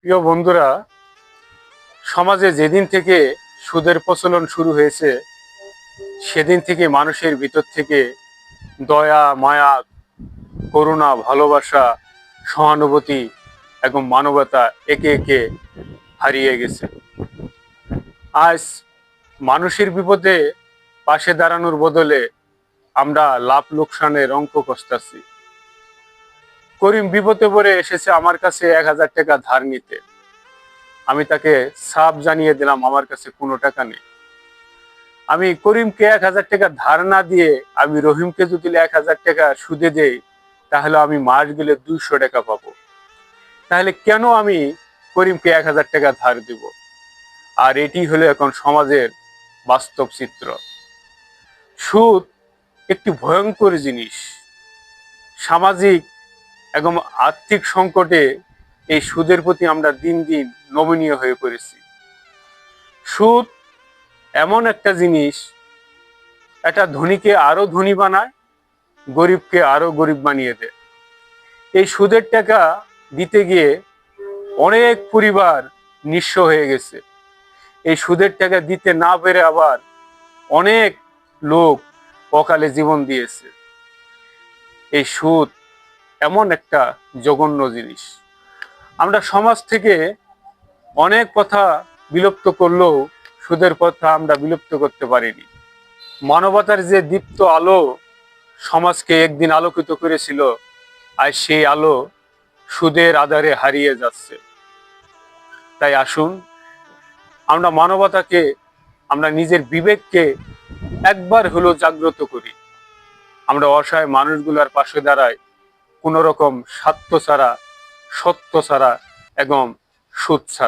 প্রিয় বন্ধুরা, সমাজে যেদিন থেকে সুদের প্রচলন শুরু হয়েছে সেদিন থেকে মানুষের ভিতর থেকে দয়া, মায়া, করুণা, ভালোবাসা, সহানুভূতি এবং মানবতা একে একে হারিয়ে গেছে। আজ মানুষের বিপদে পাশে দাঁড়ানোর বদলে আমরা লাভ লোকসানের অঙ্ক কষতাছি। করিম বিপদে পড়ে এসেছে আমার কাছে ১,০০০ টাকা ধার নিতে। আমি তাকে সাফ জানিয়ে দিলাম আমার কাছে কোনো টাকা নেই। আমি করিমকে ১,০০০ টাকা ধার না দিয়ে আমি রহিমকে যদি ১,০০০ টাকা সুদে দেই, তাহলে আমি মাস গেলে ২০০ টাকা পাবো। তাহলে কেন আমি করিমকে ১,০০০ টাকা ধার দিব? আর এটি হলো এখন সমাজের বাস্তব চিত্র। সুদ একটি ভয়ঙ্কর জিনিস। সামাজিক এবং আর্থিক সংকটে এই সুদের প্রতি আমরা দিন দিন নমনীয় হয়ে পড়েছি। সুদ এমন একটা জিনিস, এটা ধনীকে আরো ধনী বানায়, গরিবকে আরো গরিব বানিয়ে দেয়। এই সুদের টাকা দিতে গিয়ে অনেক পরিবার নিঃস্ব হয়ে গেছে। এই সুদের টাকা দিতে না পেরে আবার অনেক লোক অকালে জীবন দিয়েছে। এই সুদ এমন একটা জঘন্য জিনিস। আমরা সমাজ থেকে অনেক কথা বিলুপ্ত করলেও সুদের কথা আমরা বিলুপ্ত করতে পারিনি। মানবতার যে দীপ্ত আলো সমাজকে একদিন আলোকিত করেছিল, আজ সেই আলো সুদের আধারে হারিয়ে যাচ্ছে। তাই আসুন আমরা মানবতাকে, আমরা নিজের বিবেককে একবার হলো জাগ্রত করি। আমরা অসহায় মানুষগুলোর পাশে দাঁড়াই, কোনো রকম স্বার্থ ছাড়া, সত্য ছাড়া এবং সুদ ছাড়া।